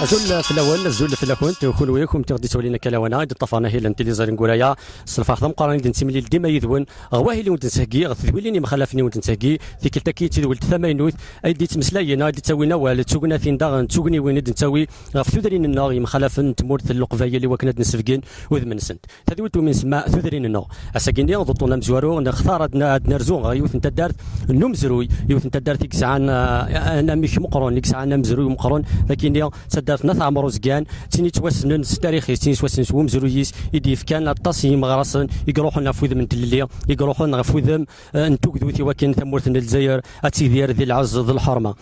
الزول في الاول الزول في الاخوان تكون وياكم تغدي تولينا كلاوانا طفانا هي لانتي زارين قرايا الصلفه خدم قراني دنتملي ديما يذون غواهي اللي ونتسهكي غتوليني مخالفني ونتسهكي ذيك التاكي تدول ثمانوث ايدي تمسلاينا دي تسوينا ولا تسوقنا فين داغ تسوقني وين نتساوي ثذرين النار مخالفن تمورث اللقفايه اللي وكنا نسفكين وذمن سنت تدولتو من سما ثذرين النار اساكيني ضطونا مزوارو نختار نرزو يوث انت دارت النمزروي يوث انت دارت يكسعان انا مش مقرون يكسعان مزروي مقرون لكن سدارت نث عمرو زكان تيني توسنن تاريخي تيني توسن سوم زرويس يديف كان الطاسي مغرسن يقروحون نفوذ من تللي يقروحون نفوذ انتو كذوتي وكان ثمورث الجزائر اتيدير ذي العز ذي الحرمه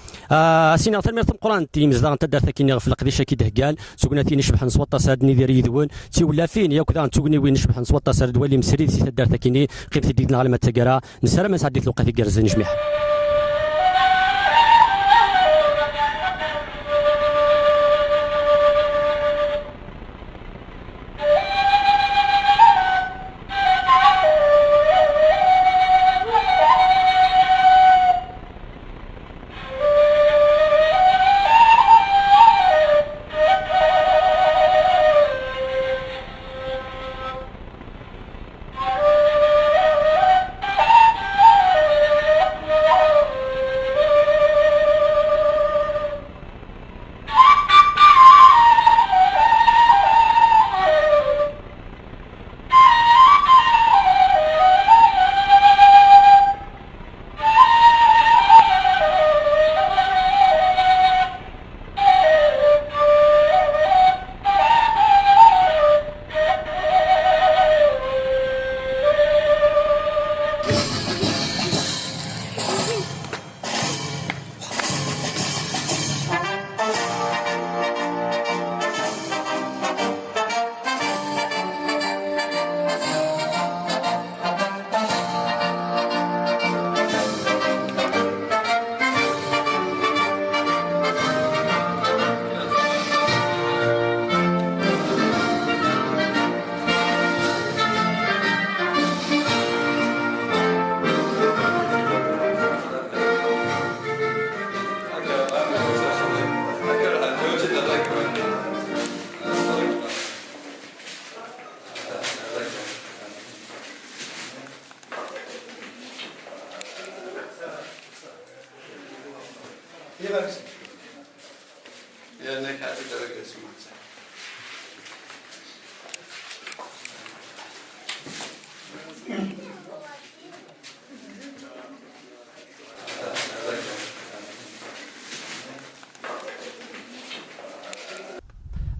سينا ثمر القران تي مزدان تدار ثكيني في القديشه كي دهقال سوقنا تي نشبح نصوت سادني ذي يذون تي ولا فين ياك ذا تسوقني وين نشبح نصوت ساد ولي مسري سي تدار ثكيني قيمتي دينا على ما تقرا نسرا ما سعديت لقاتي كرز نجمح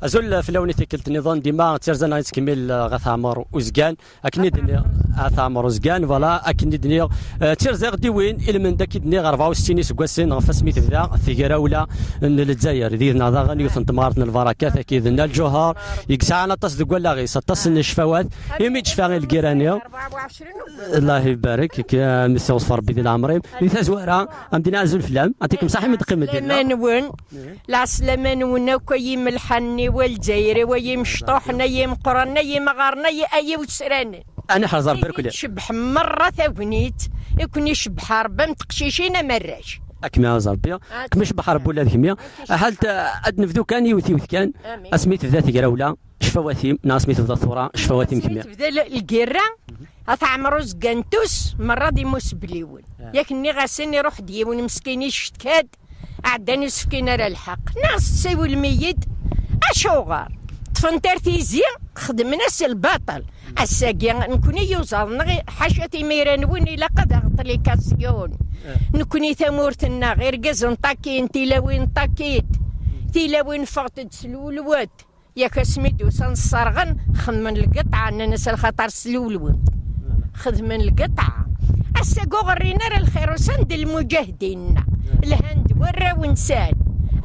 ازول في لوني تيكلت النظام ديما تيرزانا تكمل غاث عمر وزكان اكني دنيا غاث عمر وزكان فوالا اكني دنيا تيرزا غدي وين الى من داك دنيا 64 سكواسين غفا سميت ذا ثيغرا ولا الجزائر ديرنا ذا غني تمارتنا البركات اكيد لنا الجوهر يقسعنا طاس دكوا لا غيس طاس الشفاوات يمي تشفى غير الكيرانيا الله يبارك يا مسي وصفر بيدي العمرين اللي زواره غادي نزول فلام عطيكم صحه من دقيقه سلمان لا سلمان وكاي ملحني والجزائري ويم شطوحنا يم قرنا يم غارنا اي وسران انا حزر بركلي شبح مره ثابنيت يكون يشبح ربا متقشيشين مراش اكما زربيا كمش بحر بولا ذكميا هل نفذو كان يوثي كان اسميت ذات قراوله شفواتيم ناس سميت ذات ثوره شفواتيم كميا القيره عمرو زكانتوس مره دي مسبليون ياكني غاسني يروح ديون مسكيني شتكاد عداني سكينه راه الحق ناس تساوي الميت اشوغار طفنتر تيزي خدمنا البطل الساقي نكوني يوصلنا حاشا ميران وين الا قد اغطليكاسيون نكوني ثمورتنا غير كازن طاكين تيلاوين طاكيت تيلاوين فقط سلولوات ياك سميتو سنصرغن خدمن القطعه ناس الخطر سلولوات خدمن القطعه الساقو غرينا راه الخير وسند المجاهدين الهند ورا ونسان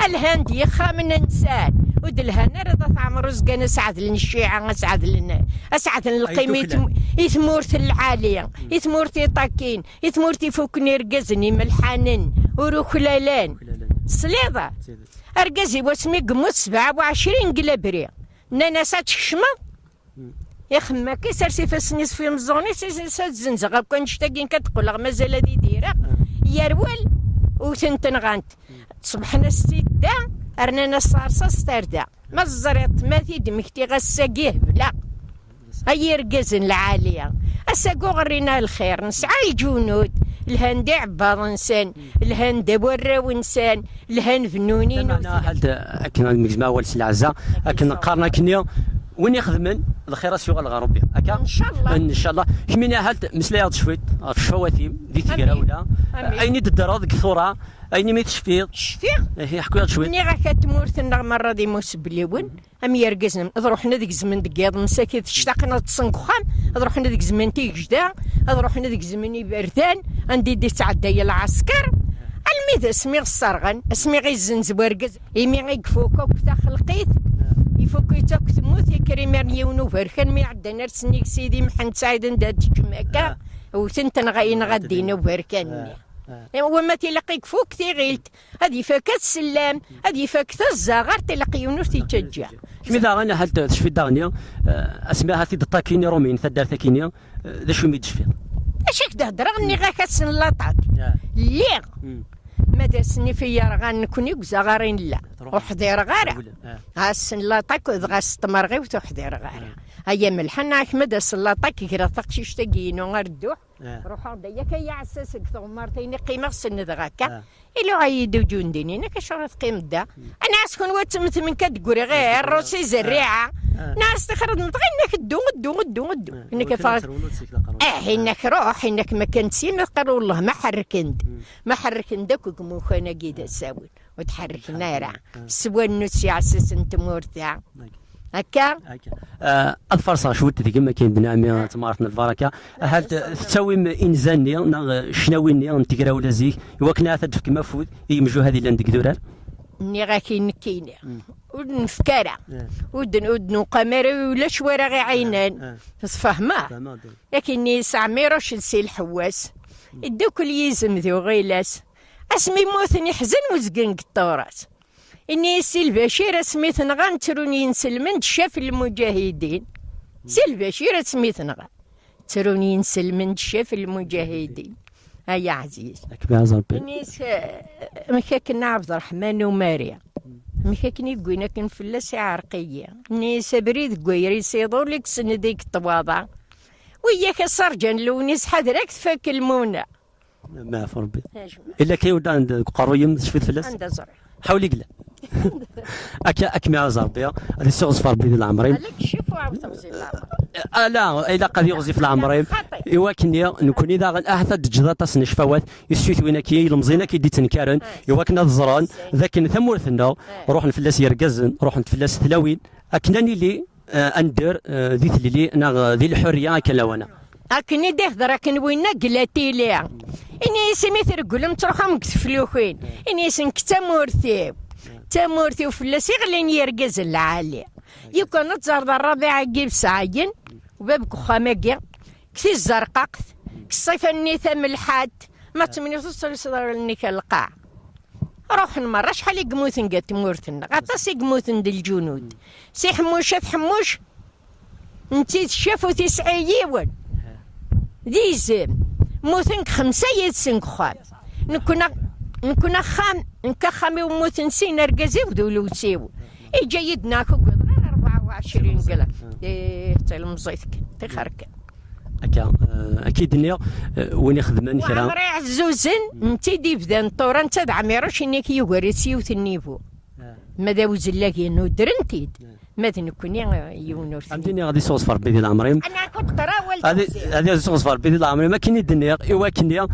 الهند يخامن انسان ود الهنا راه عمرو زكان اسعد لنا الشيعه اسعد لنا اسعد القيمه يثمورت العاليه يثمورتي طاكين يثمورتي فوكني رقزني ملحانن وروخلالان صليضه ارقزي واسمي قموت 27 قلابري ناس تشمه يا خما كي سرسي فاسنيس في مزوني ساتزنزغ كان شتاقين كتقول مازال هادي دايره يرول وثنتنغانت صبحنا السيده ارنا صارصه ستاردا ما الزريط ما في دمكتي غساقيه بلا هي رقزن العاليه اساقو غرينا الخير نسعى الجنود الهند عباد انسان الهند ورا ونسان الهند فنونين هذا كنا المجمع والسلعزه لكن قارنا كنيا وين يخدمن الخير سيغ الغربي هكا ان شاء الله ان شاء الله كمينا هاد مسلايا تشفيت في الفواتيم دي تيراولا ايني الدرا ثوره ايني ما تشفيط شفيق هي حكوا شويه ني غا كتمورثنا مره دي مسبليون ام يرقزنا روحنا ديك الزمن دقياض مساكين اشتاقنا تصنقخان روحنا ديك الزمن تيجدا روحنا ديك الزمن يبردان عندي دي تعدى العسكر الميد اسمي الصرغن اسمي غي الزنز ورقز يمي غيقفوكا وكتا خلقيت يفوكيتا كتموت يا كريم يونو فركان مي عندنا رسنيك سيدي محمد سعيد ندات جماكا وثنتن غاين غادينا وبركاني وما تيلاقيك فوق تيغيلت هادي فاكت السلام هادي فاكت الزغار تيلاقي ونور تيتشجع كمي دا غانا هل تشفي داغنيا اسمها تي دطاكيني رومين تدار ثاكينيا ذا شو مي تشفي اشيك تهضر غني غا كتسن لاطاك لي ما داسني فيا راه غنكوني كزغارين لا وحضير غارة غاسن لاطاك غاس تمرغي وتحضير غارة هيا ملحن احمد السلاطاك كرا تقشيش تاكينو غردوح روح هذايا كي عساسك ثمرتيني قيمه سن دغاكا الا غايدو جونديني انا كشغل قيم دا انا اسكن واتمت من كتقوري غير روسي زريعه ناس تخرج متغنك دو انك فاك انك روح انك ما كنتسين قال والله ما حركن داك وكموخنا كيدا ساوي وتحركنا راه سوا النوسي عساس انت مورتا هكا الفرصه شوت ديك ما كاين بنامي تمارتنا البركه هل تساوي انزاني شناويني نتقرا ولا زيك وكنا تدفك مفود يمجو هذه اللي عندك دوران ني غاكي نكينا ونفكارا ودن قمر ولا شوارع غي عينان تفهمه لكن ني سعمير وش نسي الحواس يدو كل يزم ذو غيلاس اسمي موثني حزن وزقن قطورات إني سي البشير سميتنا غنتروني نسلمن شاف المجاهدين سي البشير سميتنا تروني نسلمن شاف المجاهدين هيا عزيز نيس مكاكنا عبد الرحمن وماريا مكاكني قوينا كنفلس عرقية نيس بريد قويري سيضور لك سن ديك الطواضع وياك السرجان لونيس حضرك تفاك المونة ما في ربي إلا كي ودا عند قرويم تشفيت فلس عند زرع حاولي قلا اكمي عزربيا هذه السوغ صفار بين العمرين عليك شوفوا عاود توزيع العمر لا الا قد يغزي في العمرين ايوا كنيا نكون اذا احد جداطاس نشفاوات يسويت وين كي المزينه كي دي تنكارن ايوا كنا الزران ذاك ثمورثنا روح نفلاس يركزن روح نفلاس ثلاوين اكناني اللي اندر ذي ثليلي انا ذي الحريه كلاوانا اكني ديه راكن وين قلاتي لي اني سمي ترقلم تروحهم كتفلوخين اني سنك تمورثي وفلاس يغلين يركز العالي يكون تزرد الربيع كيف ساعين وبابك خاماكي كثي الزرقاق الصيف النيثة ملحات ما تمني توصل صدر النيكا القاع روح المرة شحال يقموثن قات مورثنا غطاس يقموثن ديال الجنود سي حموشات حموش انتي تشافو 9 يوان ديزم موثن 5 يدسن خام نكون خام نكخامي وموثن سين ركازي ودولو تسيو اي جايد ناكو غير 24 قلم ايه حتى المزيتك تخرك اكيد نيا وين يخدمن كرا عمري عزوزن انت دي بدان طور انت دعميروش انك يغرسيو ثنيفو ماذا وزلاكي انه درنتيد ماذا نكوني يونور عندي غادي صوص فر بيدي العمري انا كنت راولت هذه صوص فر بيدي العمري ما كاين الدنيا ايوا كنيا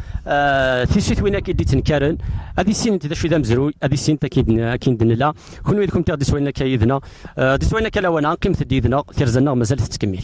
تيسيت وين كيدي تنكرن هذه السين انت شويه مزروي هذه السين كاين دنلا كون ويدكم تغدي سوينا كايدنا دي سوينا كلاوانا قيمه ديدنا تيرزنا مازال تتكمل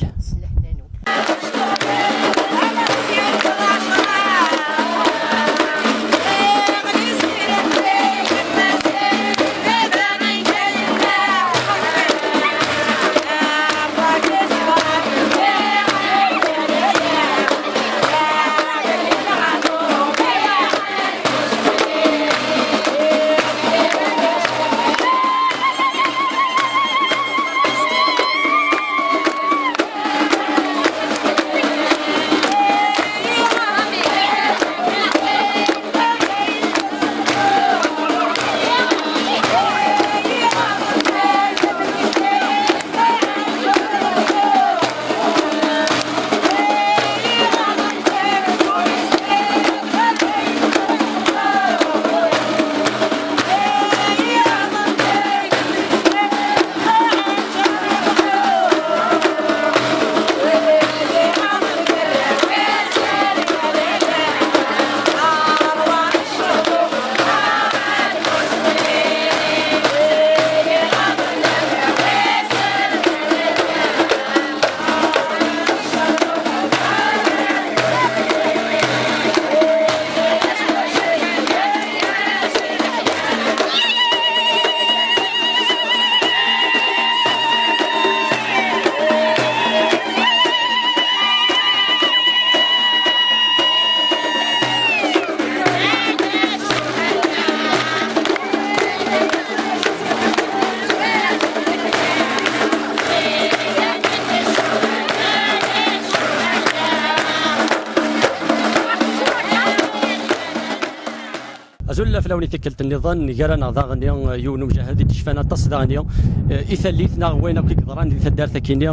زول فلاوني تكلت النظام نقرانا ضاغنيا يونو مجاهد تشفانا تصدانيا إثاليثنا وين كي قدران دي الدار ثكينيا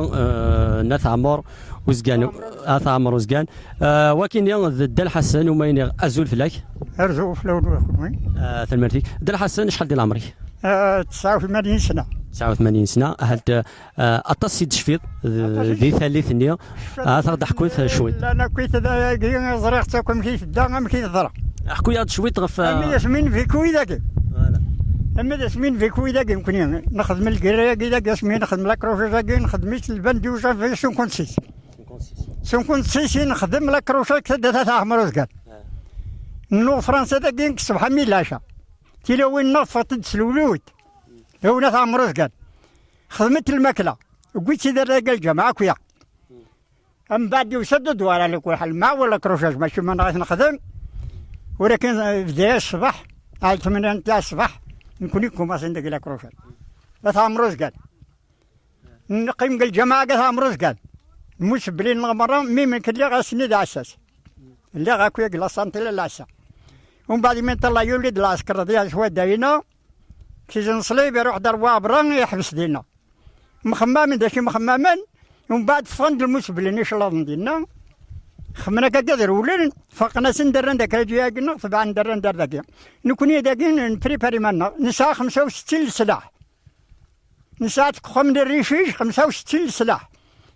ناث عمر وزقان اث عمر وزقان ولكن الدال حسن ومين ازول فلاك ارزو فلاون وين ثمرتي الدال حسن شحال ديال عمري 89 سنه 89 سنه هل اتصي تشفيط ذي ثالثنيا اثر حكوت شوي انا كنت زريختكم كيف الدار كيف الضرع حكويا شويط غف ياسمين في كويداك اما ياسمين في كويداك يمكن نخدم الكرايه كذا ياسمين نخدم لاكروشاك نخدم البندوشه في سونكونسيس سونكونسيس نخدم لاكروشاك ثلاثه احمر وزقان نو فرنسا داك نكسب حميل العشاء تيلا وين نفط تسلولوت هو ناس عمر وزقان خدمت الماكله وقلت اذا راك الجماعه كويا من بعد يسددوا على كل حال مع ولا كروشاج ماشي ما نغيث نخدم ولكن بداية الصباح على 8 تاع الصباح نكون كوماس عندك لا كروشاج لا عمر وزقان نقيم الجماعه قال عمر وزقان المسبلين مرة ميم كلي غاسني دا اساس اللي غاكويا كلاصانتي للعسا ومن بعد ما طلع يولد العسكر ديال شويه داينا كي نصليب يروح دروا بران يحبس دينا مخمامين داكي مخمامين ومن بعد فند المسبلين ان شاء الله دينا خمنا كقدر ولين فقنا سندرن داك الجياقنا طبعا ندرن دار داك نكوني داكين نبريباري مالنا نساء 65 سلاح نساء خمن الريشيش 65 سلاح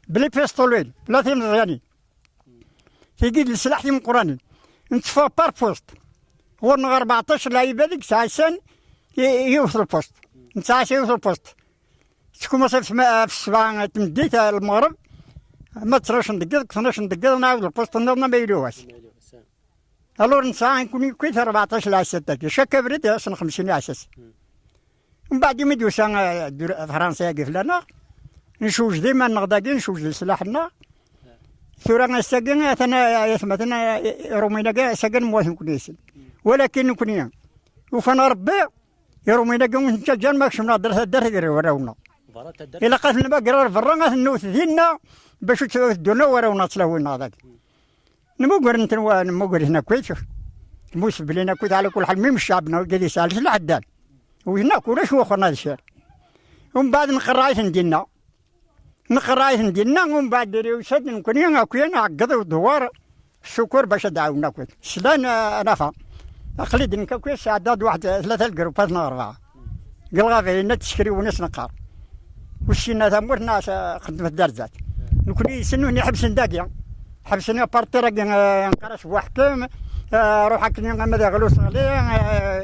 بلي بيستولين بلا مزيانين تيجي السلاح تيم قراني نتفا بار بوست ورنا 14 لعيبه ديك الساعه سان يوصل البوست نتاع يوصل البوست تكون مثلا في السبعه تمديت المغرب ما تراش ندقق 12 ندقق نعاود البوست نضرب ما يلوهاش الور نساعة نكون كويت 14 لعسة تاكي شاكا بريد سنة 50 عساس من بعد يوم يدوسا فرنسا يقف لنا نشوج ديما نغداكي نشوج لسلاحنا ثورة ساكن أنا مثلا رومينا كاع ساكن مواسم كويسين ولكن نكون وفانا ربي يرومينا كاع ونتا جان ماكش نهضر الدار وراونا إلا قاتلنا ما قرار فرا غنوث ديالنا باش تدونا وراونا تلاوينا هذاك نموقر نموقر هنا كويس موس بلينا كويس على كل حال ميم شعبنا قال يسال شنو حدان وهنا كلش وخرنا هذا الشيء ومن بعد نقرايت ندينا ومن بعد ريوسات نكون هاكوين عقد ودوار الشكر باش دعونا كويس سلان نافع اقليد كويس عداد واحد 3 الجروبات 4 قال غافينا تشكري وناس نقار وشينا ثمور ناس خدمه الدار ذات نكون يسنوني حبس نداقيا حبسنا بارتيرا نقرا شو حكم روح كني غمد غلوس عليه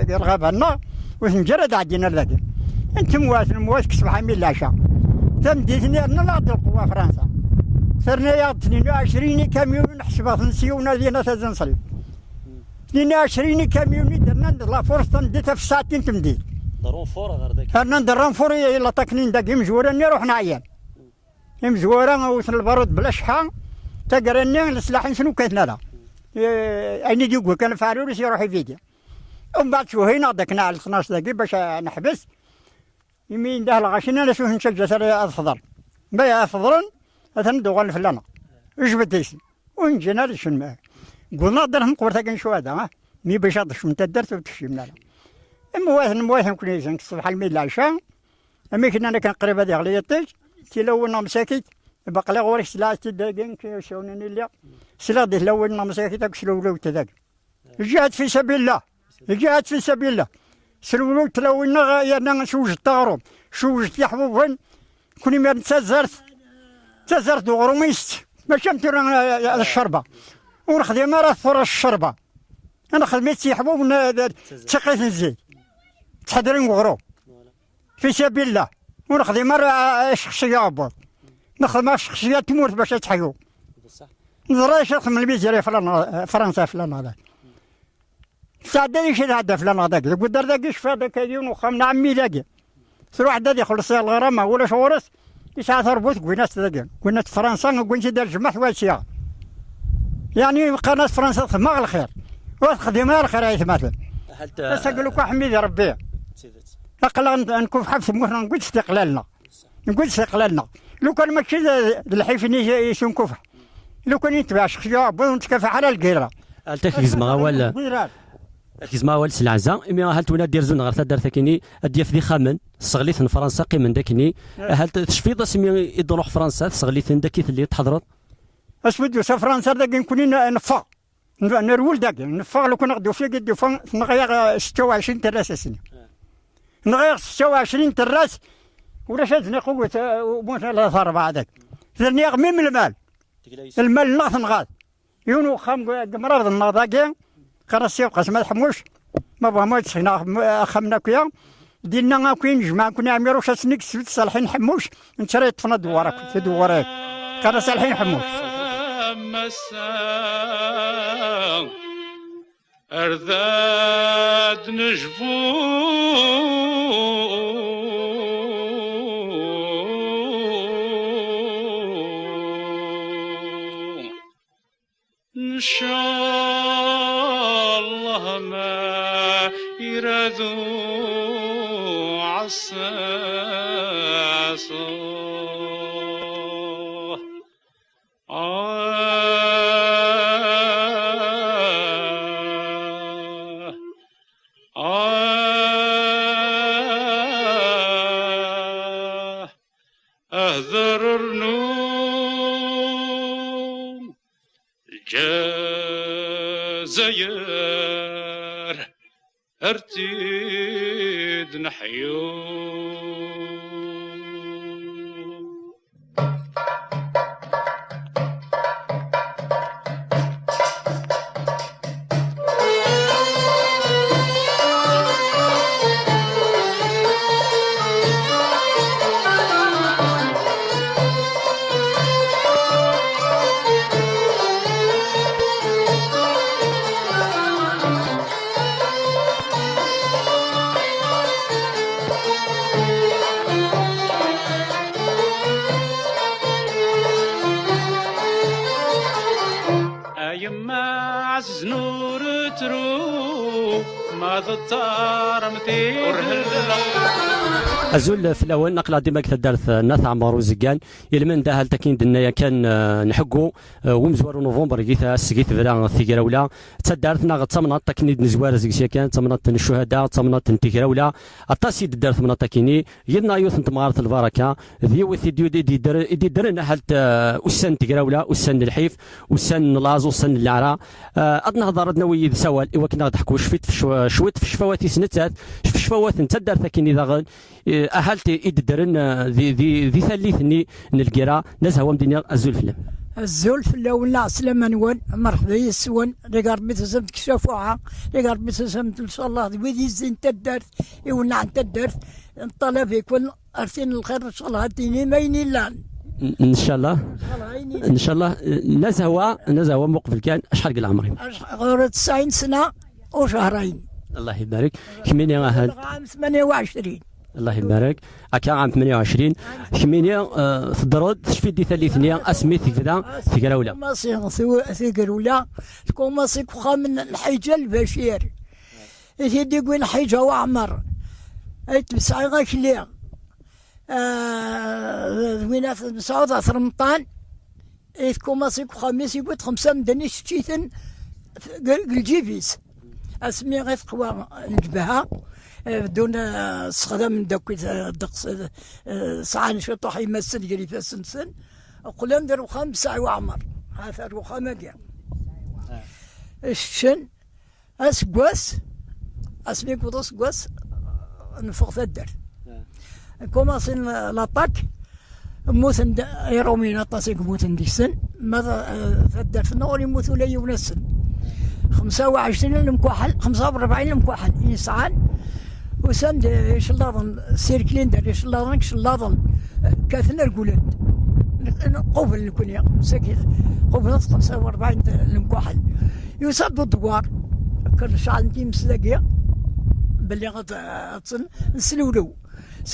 يرغب لنا ونجرد عدينا ذاك انت مواس كسب حامل العشاء تمديتني انا لا القوه فرنسا صرنا يا 22 كاميون نحسبها نسيونا دينا تزنصل 22 كاميون درنا لا فورس نديتها في ساعتين تمديت ضرون فور غير داك انا ندرن فوري الا تاكنين داك مزوره نروح نعيان مزوره وصل البارود بلا شحال تقرني السلاح شنو كاين لا اين ديقو كان فارورس يروح يفيديا ومن بعد شو هنا داكنا على 12 دقيقه باش نحبس يمين ده الغاشنا لا شو نشجع سري الخضر بيا فضرن اتندو غن فلانا ايش بديش ونجينا لشن قلنا درهم قورتا كان شو هذا مي باش هضش من تدرت وتشيمنا مواثن كليزن الصبح الميل العشاء اما كنا انا كان قريب هذه غليطيج تيلونا مساكيت باقي غوري سلاح تداقين كيشونني لا سلاح دي لونا مساكيت كسلولو تداق جهاد في سبيل الله جهاد في سبيل الله سلولو تلونا يانا شوج الطارو شوج يحبوبن كوني ما تزرت غروميست ماشي متر الشربه ونخدم راه ثور الشربه انا خدمت يحبوب تقيت الزيت تحضرين غرو في سبيل الله ونخدم راه شخصيه ابو نخدم شخصيه تموت باش تحيو بصح نزرا شيخ من الميزيري فرنسا فلان هذاك ساعدني شي هذا فلان هذاك قدر ذاك شفا ذاك يوم وخمنا عمي لاقي تروح واحد يخلص الغرامه ولا شورس يسعى تربط كويناس ذاك كويناس فرنسا كوينتي دار جمع واشياء يعني قناه فرنسا تخدم الخير وتخدمها الخير عيث مثلا بس نقول لك حميد ربي اقل نكون في حبس نقول استقلالنا لو كان ماشي الحيفني يسون كفح لو كان يتبع شخصيه بون نتكافح على الكيره التكزما ولا كيزما ولا العزة مي هل تونا دير زون غير دار ثاكيني ديال في خامن صغليت من فرنسا قيمن داكني هل تشفيض سمي يروح فرنسا صغليت داكي اللي تحضرت اسود فرنسا داك نكون نفا نرول داك نفا لو كنا نغدو فيه قد فان نغير 26 تراس سنه نغير 26 تراس ولا شادني قوه وموت على 4 داك زرني غمي من المال ناث نغاد يونو خام مرض النضاقي كراسي قسمه حموش ما بغا ما تسخنا خمنا كيا دينا كاين جماعه كنا عميرو شاسنيك سلت صالحين حموش نشري طفنا دوارك في دوارك كان صالحين حموش أرذاد نجفو إن شاء الله ما يرادو عساسو أهذر النوم الجزائر ارتيد نحيو يما عز نور ترو ما ضطر مثير ازول في الاول نقله ديما كدارت ناث عمر وزكان يلمن داها تاكين دنيا كان نحقو ومزوار نوفمبر كيتا سكيت فلا ثيكراولا تدارتنا غتصمنا تاكني نزوار زكسيا كان تصمنات الشهداء تصمنات تيكراولا الطاسي دارت من تاكيني يدنا يوث تمارت البركه ذي ديو دي درنا حالت وسن تيكراولا وسن الحيف وسن لاز وسن العرا ادنا هضرنا ويد سوال ايوا كنا نضحكوا شويت في شفواتي سنتات في شفوات انت دار تاكيني ذا اهلتي يدرن ذي ثالثني نلقرا ناس هو مدينه الزول فيلم الزول في الاول سلام نون مرحبا يسون ريغار بيتسمت كشافوها ريغار بيتسمت ان شاء الله ويدي زين تدرت يولنا عن تدرت الطلب يكون ارسين الخير ان شاء الله هاتيني ما ينيلان ان شاء الله ان شاء الله نزهوا مقبل كان شحال قال عمري غير 90 سنه وشهرين الله يبارك كميني عام 28 الله يبارك هكا عام 28 كميني في الدرود شفي دي ثلاثنية اسمي كذا في كراولا ماسي في كراولا تكون ماسي خا من الحيجه البشير يدي يقول حيجه وعمر تبسعي غا كليا وين في مسعود ثرمطان تكون ماسي خميس يقول 5 مدني شتيثن الجيبيس اسمي غير قوى الجبهه بدون استخدام دوك دقس ساعه شطح يمثل قريب في السنسن قلنا نديرو 5 ساعة وعمر هذا الرخامه كاع الشن اسكواس اسمي كودوس كواس نفوق ثدر كوماسين لاطاك موثن يرومينا طاسيك موثن دي السن ماذا ثدر في النور يموتوا لي ونسن 25 المكحل 45 المكحل يسعان وسند ايش اللظن سيركليندر ايش اللظن ايش اللظن كاثنا القولد قبل الكونيا سكت قبل 45 المكحل يصد الدوار كل شعل نتي مسلاقيه باللي غتصن نسلولو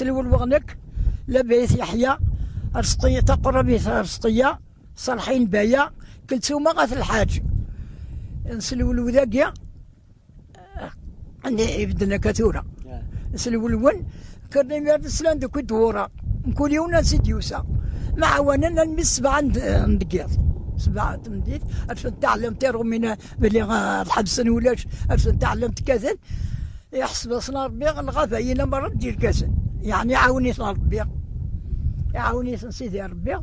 وغنك لبيت يحيى ارسطيه تقرب ارسطيه صالحين بايا كلثومه غاث الحاج نسلولو ذاكيا عندي بدنا كثوره نسلولون كرني ميرد سلان دوك الدوره نقول يونا سيديوسا مع وننا نمس 7 ندقيط 7 تمديت عشان تعلم تيرو من بلي الحبس ولاش عشان تعلمت كذا يحسب صنع ربي الغفاينا مرة دير كاسن يعني يعاوني صنع ربي يعاوني سيدي ربي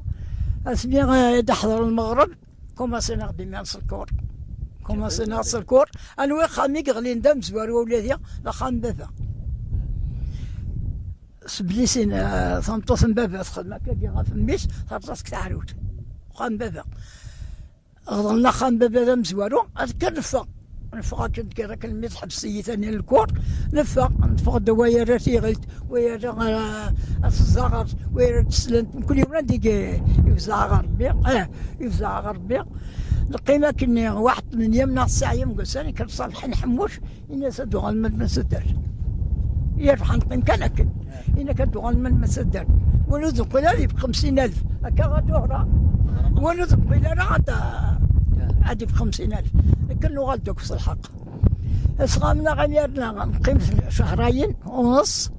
اسمي تحضر المغرب كوماسي نخدم مع السكور كوماسي ناصر الكور انا خامي غلين دم زوار ولادي لا خام بابا سبليسين ثمطوس بابا خدمه كي غافميش راسك تعروت خام بابا ظلنا خام بابا دم زوارو اذكر نفق كنت كذا كلمة حبسية ثاني الكور نفق دوايا غلت ويا الزغر ويا تسلنت كل يوم نديك يفزع غربي القيمة كني واحد من يوم ناس ساعة يوم قساني كان صالح نحموش الناس دوغ المن مسدر يرفع نقيم كان إنك دوغ المن مسدر ونذق لي ب50,000 هكا غدوغرا ونذق لنا عادي ب50,000 لكن غلطك في الحق اسغامنا غيرنا نقيم شهرين ونص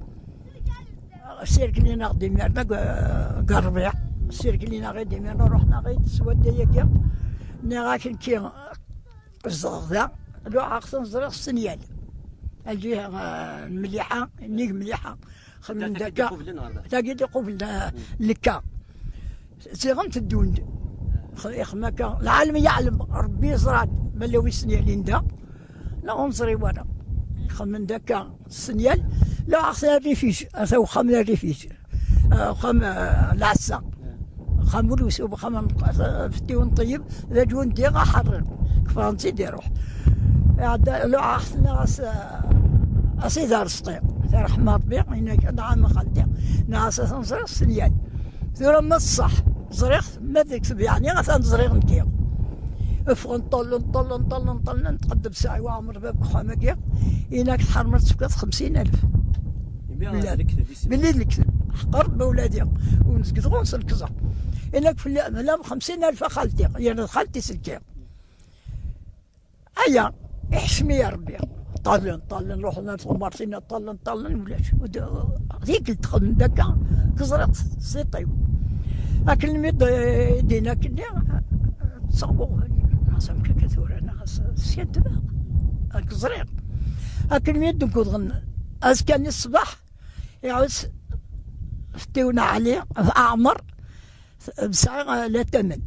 السيرك اللي ناخدي ميرنا قربيع السيرك اللي ناخدي ميرنا رحنا غيد سود ياكيا نغاكن كي الزغذا لو عقصن زرق السنيال الجهة المليحة نيك مليحة خمن دكا تاقيد قبل لكا سيغمت الدون خمكا العالم يعلم ربي زرعت ملو السنيالين دا لا انصري ورا خمن دكا السنيال لا عقصن الريفيج أثو خمن الريفيج خم العسا خم روسي وخم فتيون طيب ذا جون ديغا حرر فرنسي ديروح لو عقصنا أسيدار سطيق رحمة ربي إنك نعم خلدي ناس نصريغ السنيال ثم الصح زريغ ما تكتب يعني غثان زريغ نكيغ نطل نتقدم ساعة وعمر باب خامقيا إنك حرمت سكات 50,000 بالليل نكتب قرب بولادي ونسكتغون سلكزا إنك في الليل 50,000 خالتي يعني خالتي سلكيغ ايا يحشمي يا ربي طالن نروح مارتينا طالن ولاش هذيك تدخل من دكا كزرت سيطيو لكن الميض دينا كني تصاوبوا ناسم كثورة ناس سيد كزريق لكن الميض نقول غن كان الصباح يعوز فتيونا عليه اعمر بساعة لا تمن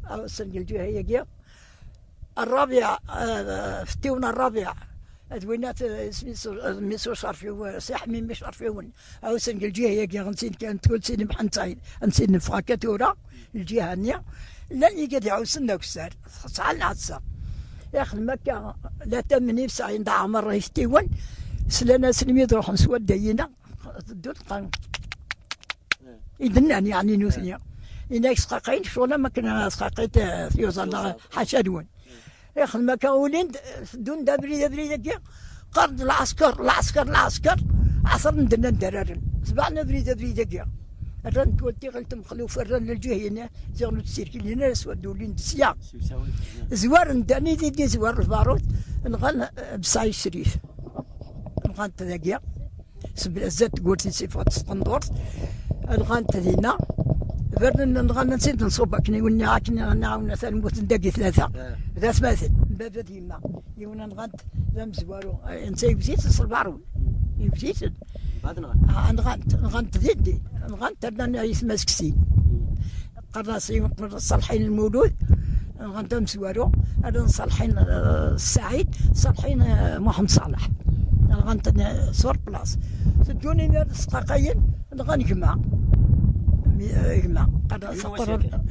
او سنقل جهه هي الرابع فتيونا الرابع ادوينات سميتو صرفيو ساحمي مش صرفيون او سنقل جهه هي غنسين كانت تقول سيدي محمد سعيد نسين نفقا كاتورا الجهه النية لا اللي قاعد يعاود سنة كسار صعلنا عطسا يا اخي مكة لا تمني بساعة نضع مرة يفتيون سلانا سلمي تروح نسود دينا الدول قام يدنان يعني نوثنيا إنا سقاقين شونا ما كنا سقاقيت في وصلنا حشدون يا اخي مكة ولين دون دبري قرد العسكر عصر ندنا ندررن سبعنا بري دقيقة الرن تولتي غلت مخلوف الرن للجهينة زغلو تسير كلنا سودو لين تسيا زوار نداني دي زوار البارود نغن بسعي الشريف نغن تذاقيا سبلازات قلت صفات سقندور نغن تذينا فرن نغن نسيت نصوبك كني قلنا عكنا نعاون ثالموت ندقي ثلاثة ذات مثل باب ديما يونا نغن ذم زوارو انسي بزيت الصبارو يبزيت نغنت ذيدي نغنت أنا يتمسكسي قراصي صالحين المولود نغنت مسوارو أنا صالحين السعيد صالحين محمد صالح نغنت صور بلاص تدوني نار سقاقين نغني جمع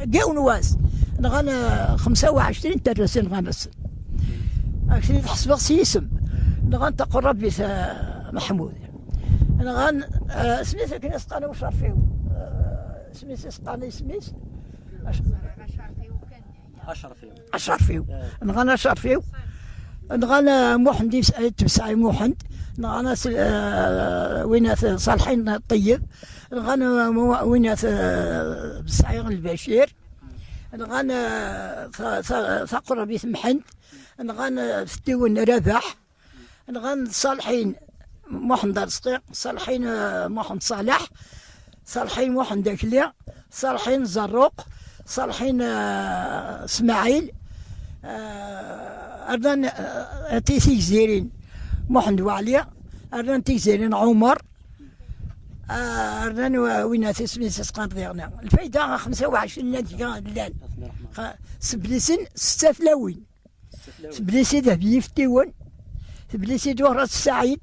جاو نواس نغنى 25 ترسين نغنس أكيد حسب اسم نغنت قرب بيت محمود نغن سميث كنا سقانا وش عرفيو سميث سقانا سميث أشرفيو نغنى أشرفيو نغنى محمد تبسعي محمد نغنى ويناث صالحين الطيب نغنى ويناث بسعي البشير نغنى ثقر بيت محمد نغنى فتيون ربح نغنى صالحين محمد رزقي صالحين محمد صالح صالحين محمد داكلي صالحين زروق صالحين اسماعيل أردن تيسي زيرين محمد وعليا أردن تيسي زيرين عمر أردن وين تسمي سسقان ضيغنا الفايدة 25 نتيجة الليل سبليسن 6 فلاوين سبليسي ذهبي يفتيون سبليسي دورة السعيد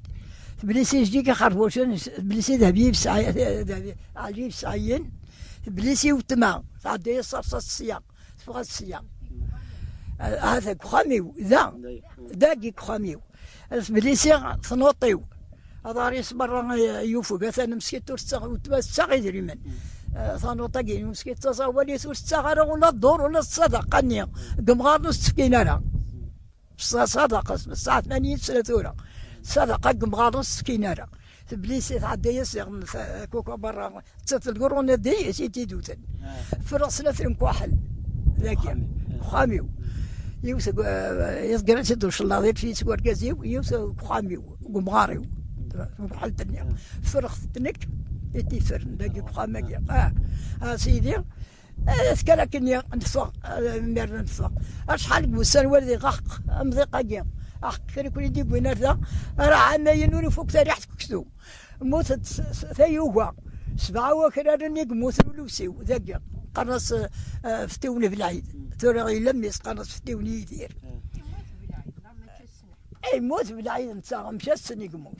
بليسي جديك خربوشن بليسي ذهبي بسعي عجيب سعيين بليسي وتما تعدي صرصة السياق فوق السياق هذا كخاميو ذاك كخاميو بليسي ثنوطيو هذا ريس برا يوفو مثلا مسكيت وتبسع يدري من ثنوطاكين مسكيت تصاولي تستغر ولا الدور ولا الصدقة نيا قمغار نص سكينة صدقة الساعة 8 سنة صدقة قمغارس كينارا بليسي تعدي يسيغ كوكا برا تصات القرون دي سيتي دوتن فرصنا ثلم كواحل ذاك خاميو يوسف يذكر سيدو شلاضي في سوار كازيو يوسف خاميو قمغاريو كحل الدنيا فرخ تنك يتي فرن ذاك خامي سيدي اذكر كني نفق مير نفق اشحال بوسان ولدي غق امضي قاقيم أخكر كل دي بنردا راه عنا ينور فوق تاريخ كسو موت ثيوغا 7 وكرا موت ولوسيو ذاك قرص فتوني في العيد ترى يلمس قرص فتوني يدير اي موت في العيد نتا مشى السني موت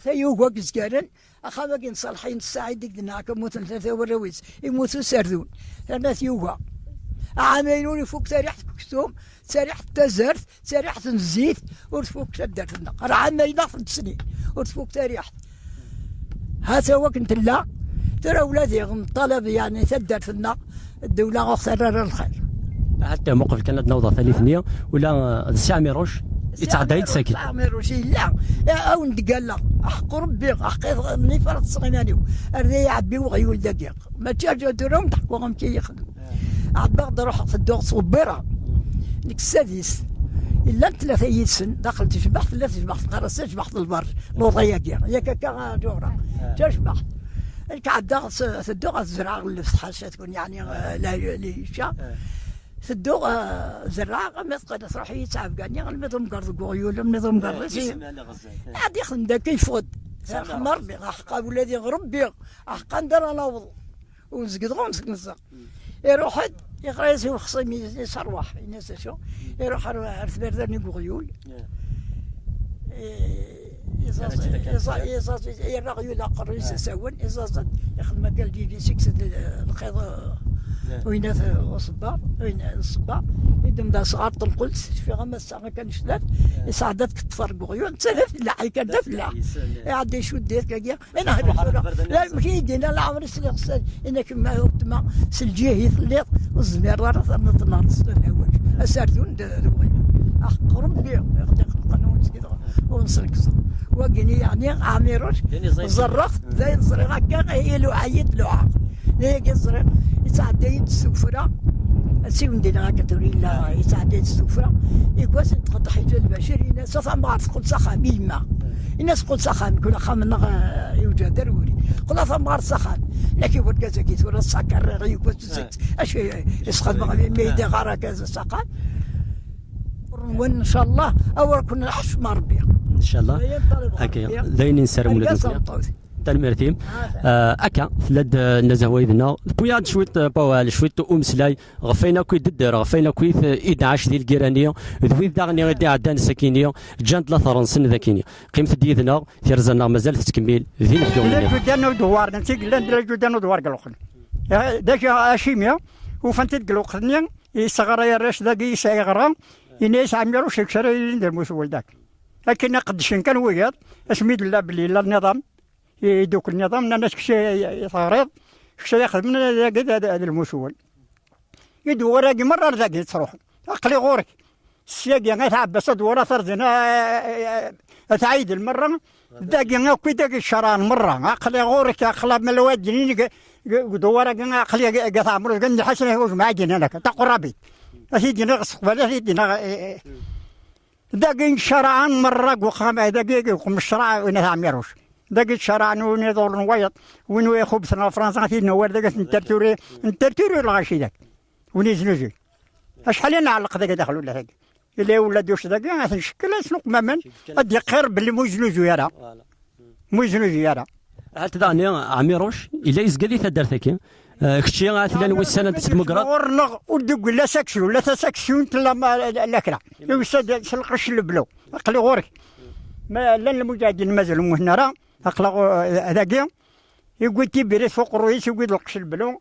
ثيوغا كزكارن اخا صالحين السعيد ديك هناك موت 3 ورويس يموتوا سردون انا ثيوغا عاملوني فوق تاريخ كسوم تاريخ تزرت تاريخ الزيت ورفوق شدت النقر عاملنا في السنين ورفوق تاريخ هذا هو كنت لا ترى ولادي طلب يعني سدت النق الدولة اخترر الخير حتى موقف كانت نوضة ثالث ولا الساعة ميروش يتعدى يتساكن الساعة ميروش لا او ندقال لا احق ربي حقيقة مني فرط صغيراني الري عبي وغيول دقيق ما تشاجوا دروم تحقوهم كي يخدموا عباق روح في الدوق صبيرة ديك السادس الا ثلاثه يدسن داخل تشبح ثلاثه تشبح القرصه تشبح البر لوطيا ياك هكا جورا تشبح الكعده تدو غتزرع الفصحى تكون يعني لا ليشا تدو زرع ما تقدر تروح يتعب كاع نظام قرض قويول نظام قرض عاد يخدم داك يفوت خمر بي حقا ولادي غربي حقا ندير انا وضو ونسقط غير نسقط يروح يقرا يسوي خصهم يصرح الناس شو يروح عرف برداني قغيول إزاز يرغيول قريس سون إزاز يخدم قال جيبي سكسد الخيط وين الصبار وين الصبار يدم دا صغار تنقلت في غمس ساعة كان شلات يساعدتك تفرق غيون تسلف لا حي كان دفلا يعدي شو ديت كاكيا انا لا ماشي يدينا لا عمري سليق انا كما وقت ما سلجيه يثليط والزمير راه ثمن النار الهواج اساردون غيون حق ربي يقدر القانون كذا ونسركز وكني يعني عاميروش زرقت زي الزريق هكا هي له عيد له عاق هيك الزريق يتعدى السفرة سيون دينا كتوري لا يتعدى السفرة يقواس تقطع حيجة البشر الناس صافا ما عرف قلت سخان بالماء الناس قلت سخان كل خامنا يوجد ضروري قلت ما عرف سخان لكن ود كذا كيت ولا سكر يقواس اش يسخن ما يدي غارة كذا سخان وان شاء الله اول كنا نحش مع ربي ان شاء الله هكا داين نسر ولادنا تنمرتيم اكا فلاد النزهويدنا بويا شويه باوال شويه امسلاي غفينا كوي ددر غفينا كوي 11 ديال الكيرانيه ذوي داغني غادي عدان السكينيه جانت لا ثرنسن ذاكينيه قيمه ديالنا تيرزنا مازال تكمل ذين الدوله جودان ودوار نتي لا جودان ودوار قالوخن داك اشيميا وفانت قالوخنيا يصغر يا راش داكي يسغرا يناس عمرو شكشرا ندير مسول داك لكن قدشن كان وياض اسميد الله بلي لا النظام يدوك النظام الناس كشي صغير كشي ياخذ من هذا المسؤول يدور راقي مره راقي تروح عقلي غورك السياق يعني تعبس دورة ثرزنا تعيد المره داقي كي داقي الشران مره عقلي غورك عقلي من الواد دورة عقلي قطع مرة قال حسن هو ما جينا لك تقربي أسيدي نغص قبل أسيدي داقي الشران مره وخام داقي وقم الشرع وين تعمروش داك الشرع وين يدور نويط وين يخبصنا فرنسا في نوار داك نترتوري الغاشي داك ونزنوزي شحال نعلق داك داخل ولا هاك الا ولادوش داك نشكل سلوك ماما ادي قير باللي موزنوزو يرا موزنوزو يرا هات داني عميروش الا يزقلي تدرتك كشي غاتلان وسنه تمقرا ورنغ ودق لا ساكسيون لا تساكسيون تلا لاكرا يوسد سلقش البلو قلي غورك ما لا المجاهدين مازالوا هنا راه اخلاق هذاك يقول تيبري فوق الرئيس يقول لقش البلو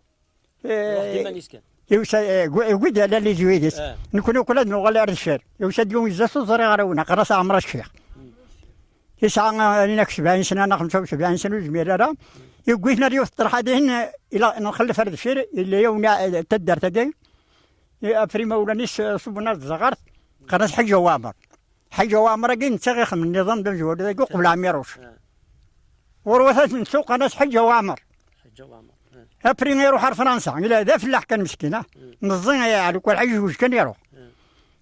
يقول لا لي زويدس نكونوا كلنا نغلى على الشارع يوسد يوم يزاسو زري غراونا قراص عمر الشيخ يسعى لنا 70 سنه انا 75 سنه زميره يقول لنا ريوس الطرحه دهن الى نخلف هذا الشيء اللي يوم تدار تدين في مولانيس صبنا الزغارت قراص حق جوامر حي جوامر كاين تاغيخ من النظام ديال الجوار هذاك قبل عميروش وروثات من سوق ناس حي جوامر ابري يروح لفرنسا الى هذا فلاح كان مسكينه نظن على كل حاجه واش كان يروح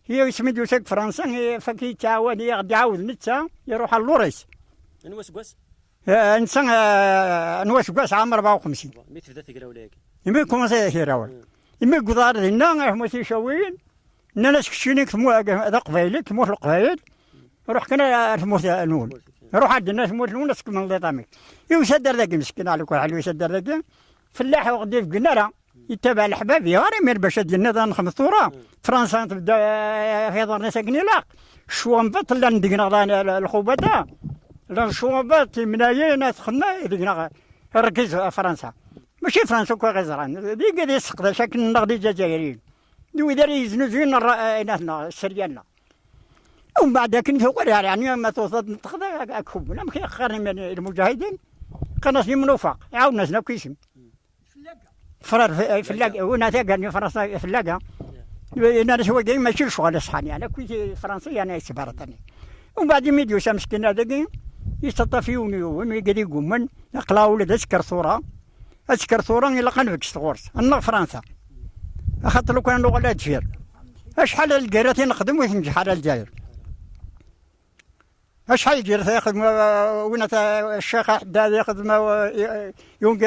هي يسميتو ساك فرنسا فكي تعاود يغدي يعاود نتا يروح للوريس نواسكواس انسان نواسكواس عام 54 مي تبدا تقرا ولا هيك يمي كومونسي يراول يمي قدار هنا هما تيشاويين الناس كشيني كمو هذا قبايلي كمو القبايل روح كنا تموت نول روح عند الناس تموت نول نسكن من الطامي يسدر ذاك مسكين على كل حال يسدر ذاك فلاح وغدي في قناره يتبع الحباب يا راه باش هاد النظام خمس ثوره فرنسا تبدا في دار ناس ساكنين لا شوامبات لا ندقنا الخوبات لا شوامبات منايين تخنا دقنا ركز فرنسا ماشي فرنسا كو غزران دي قد يسقط شكل نغدي الجزائريين دوي داري يزنوزين ناسنا السريانا ومن بعد كنت هو يعني ما توصل نتخذ اكوب ولا مخير من المجاهدين كان منوفق يعاود ناسنا كيسم فرار فلاقه هنا تاقني فرنسا فلاقه انا شويه جاي ماشي شغل صحاني يعني كنت فرنسي انا سبارتني ومن بعد ميديو مسكين هذاك يستطفيوني ويقدر يقوم من اقلاو ولد اسكر صوره الا قنفك صغورس انا فرنسا خاطر لو كان اللغه لا تفير اشحال الكراتي نخدم وتنجح على الجزائر. اشحال الجيرة يخدم وين الشيخ حداد يخدم يوم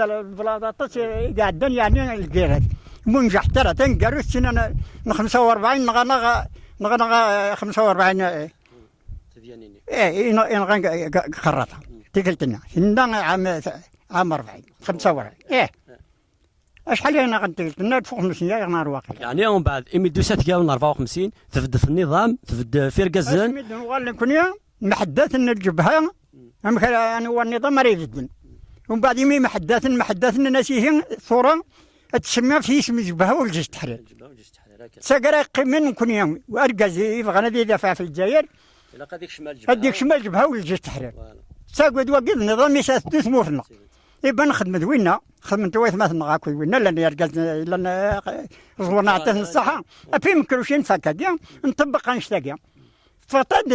البلاطات قاعدين يعني الكراتي منجح ترى تنقروا السنة 45 نغا 45 ايه نغا خرطها تقلتنا هنا عام 40 45 ايه اشحال انا غنتقلتنا فوق 500 نهار واقع يعني ومن بعد اميدوسات كاون 54 تبدا في النظام تبدا في ركازان نقول كونيا محدث الجبهه انا هو النظام مريض جدا ومن بعد يمي محدث ناسيه صوره تسمى في اسم الجبهه والجيش التحرير سكر قمن كونيا واركز يبغى ندير دفاع في الجزائر هذيك شمال جبهه والجيش التحرير ساقد وقت النظام يساس ثمورنا يبقى نخدم دوينا خدمت وايث مثلا غاكوي وينا لان يركز لان زورنا عطيه الصحه ابي مكروشين فكاكيا نطبق نشتاكيا فطاد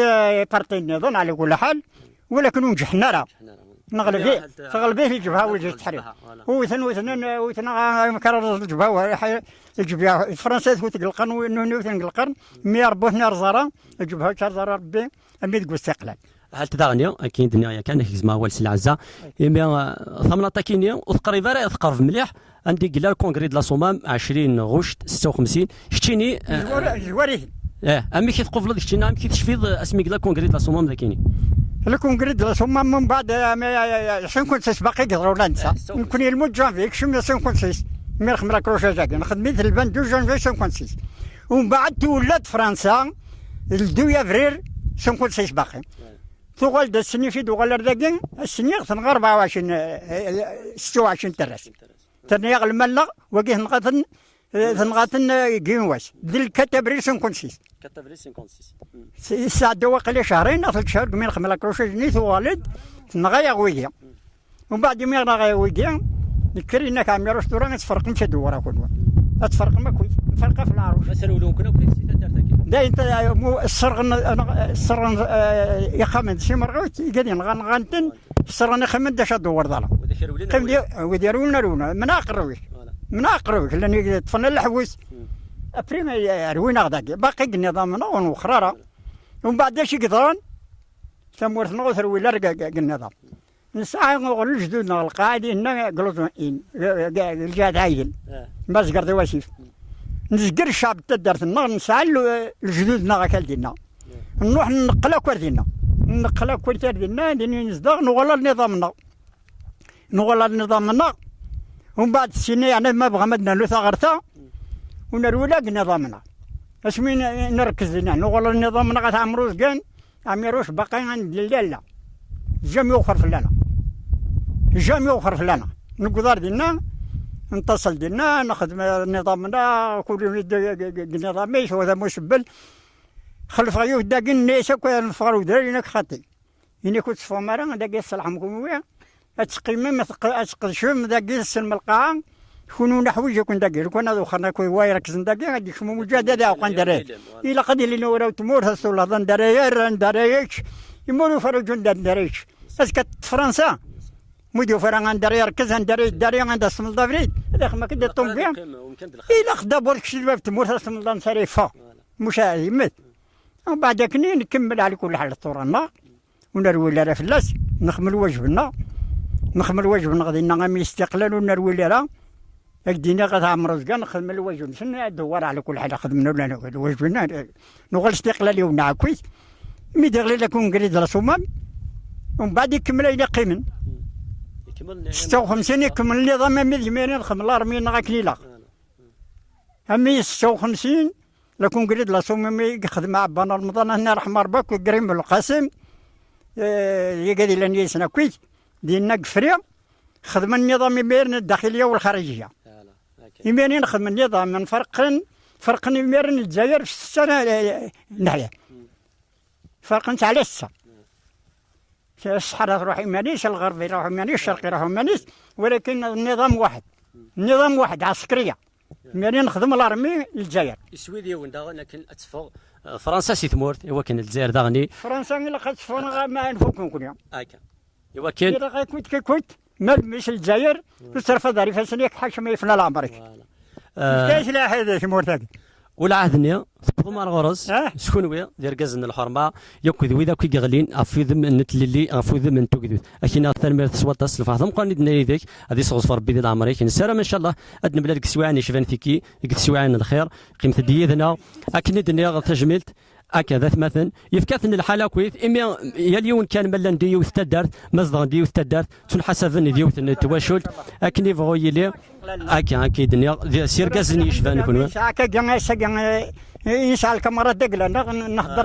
بارتي النظام على كل حال ولكن نجحنا راه نغلب فيه تغلب فيه الجبهه والجيش التحرير وثنا مكرر الجبهه الفرنسيه ثوت القرن ونوثن القرن 104 زرا الجبهه زرا ربي امي تقول استقلال هل تداغني كاين دنيا كان هيزما هو السلعزه يمي ثمنه تاكينيا وتقريبا راه تقرب مليح عندي قلا الكونغري دو لا صومام 20 غشت 56 شتيني جواري امي كي تقفل ديك الشيء كي تشفيض اسمي قلا الكونغري دو لا صومام ذاكيني الكونغري دو لا صومام من بعد 56 باقي يقدروا لا ننسى نكون الموت جانفي كشم 56 مي خمرا كروشا جاكي خدمت البان دو جانفي 56 ومن بعد تولات فرنسا 2 افريل 56 باقي ثقل دا السني في دوغال الرداقين السني غتنغ 24 26 تراس تنيغ الملا وقيه نغاتن كينواس ديال 4 ابريل 56 الساعة دواقي شهرين 3 شهور كمين خملا كروشا جنيت والد نغايا غويكيا ومن بعد يومين نغايا غويكيا نكري انك عم يروش دوران تفرق مشى دورا كل تفرق ما كويس نفرقها في العروش مسالولون كنا كويس دا انت السرغن يخمن شي مرغوت قاعدين غنتن السرغن يخمن دا شاد دور ضلا وديرونا رونا مناقروش لان طفنا الحوس ابريما روينا غداك باقي النظامنا ونخرارا ومن بعد شي قدران ثمورثنا وثروي لرقا النظام نسعى نقول جدودنا القاعدين قلوزون الجهاد عايل بس قرضي واسيف نزقر الشعب تدرت النار نسعى لجدودنا غاكال دينا نروح نقلا كوردينا نقلا كوردينا دينا ديني نزدغ نغلا نظامنا ومن بعد السنة يعني ما بغى مدنا لو ثغرتا ونرولاق نظامنا اسمي نركز لنا نغلا نظامنا غتعمروش كان عميروش باقي عند لا جام يوخر فلانا نقدر دينا نتصل دينا نخدم نظامنا كل نظاميش وهذا مسبل خلف غيوه داقين نيسا كوين نفغرو دارينك خاطي إني كنت فمارا داقي الصلاح مكومويا أتقيمة أتقشم داقي السلم القاعة كونوا نحويج كون داقي كون هذا خرنا كوي وايركز داقي غادي يشمو مجادة وقان داري إلا قد اللي نوراو تمور هسولا ظن داريش يمورو فرجون داريش اسكت فرنسا موديو فران داري يركز داري عند اسم الدافريد هذاك ما كدا طومبيا إلا خدا بورك شي الباب تمور هسم الله نصريفا مشاهد ومن بعد كني نكمل على كل حال طورنا ونروي لها فلاس نخمل واجبنا غادي نعمل استقلال ونروي لها اكدينا غتعمر رزقا نخدم الواجب شنو ندور على كل حاجه خدمنا ولا واجبنا نغل استقلالي ونع كويس مي داغلي لكم قريد راسومام ومن بعد يكمل الى قيمن 56 يكمل النظام مي زميرين خمل رمي نغاكليلا امي 56 لكم قريد راسومام يخدم عبان رمضان هنا رحم ربك وقريم القاسم يقعد لنا يسنا كويس دينا قفريه خدم النظام بين الداخليه والخارجيه يمين نخدم النظام من فرق يمين الجزائر في السنه نحيا فرق على السا الصحراء تروح يمانيس الغرب يروح يمانيس الشرق يروح يمانيس ولكن النظام واحد عسكريه يمين نخدم الارمي للجزائر السويديه وندا لكن اتفق فرنسا سي ثمورت هو كان الجزائر داغني فرنسا الا خاص ما نفوكم كل يوم هكا هو كان الا كنت ما مش الجزائر تصرف داري فسنيك حاكم يفنى الامريك كاش لا هذا ثمورت والعهدني تقضوا مع الغرز شكون ويا دير كازن الحرمه ياكل وذا كي يغلين افيذم النتللي افيذم ان توكدوت اكينا ثاني سواطاس الفاضم قال ندنا يديك هذه صوص ربي ذي العمر يكن سلام ان شاء الله ادنا بلاد كسواني شفان ثيكي كسوان الخير قيمه ديدنا اكن ندنا تجملت هكذا مثلا يفكاثن الحاله كويت اما يا اليوم كان ملان ديو تدارت مصدر ديو تدارت تون حسب ديو تواشلت اكني فغوي لي اكا اكيد سير كازني يشفان كون هكا كان يسال الكاميرا دقلا نحضر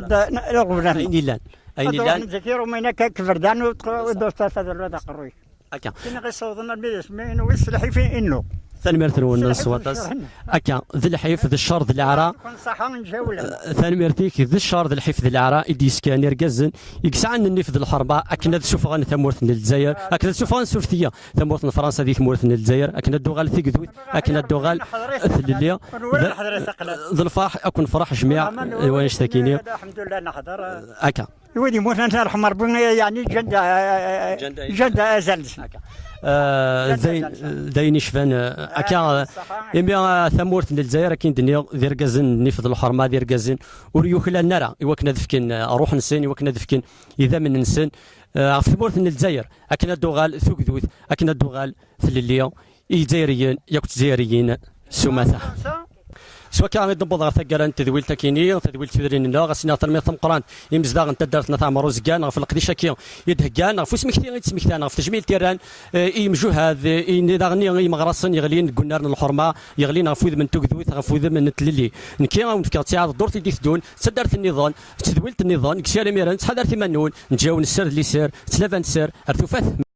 الغبنان اين لان نذكر من كفردان ودوست هذا قروي هكا كنا غيصوضنا بالاسمين والسلحي في انه ثاني مرتون الصواتس هكا ذي الحيف ذي الشهر ذي العراء ثاني مرتيك ذي الشهر ذي الحيف ذي العراء يدي سكان يرقزن يقسعن النفذ الحربة أكنا ذي سوفغان ثمورث الجزائر أكنا سوفغان سورثية ثمورث فرنسا ذي ثمورث الجزائر أكنا الدوغال ثقذوت أكنا الدوغال ثللية ذي الفرح أكون فرح جميع وين اشتكيني الحمد لله نحضر هكا ودي موتنا الحمر يعني جندا أزل زي نشفان اكا اما ثمورت الجزائر كاين دنيا دير كازن نفذ الحرمه دير كازن وريوخلا نرى يوكنا دفكن اروح نسن يوكنا دفكن اذا من نسن في ثمورت الجزائر اكنا الدوغال ثوكذوث اكنا الدوغال في الليل الجزائريين ياك الجزائريين سماثه سواء كان يضبط غير ثقال تذويل تكيني تذويل تدرين لا غسنا ترمي ثم قران يمزداغ انت دارت نتاع مروزكان في القديشه كي يدهكان في سمكتي تسمكتان في تجميل تيران يمجوهاد يداغني مغرسن يغلين قنار الحرمه يغلين فوذ من توكذوث فوذ من تللي نكي ونفكر تاع دورتي دي ثدون سدرت النظام تذويلت النظام كسالي ميران تحضرتي منون نجاو نسر اللي سير تلافان سير ارتفاث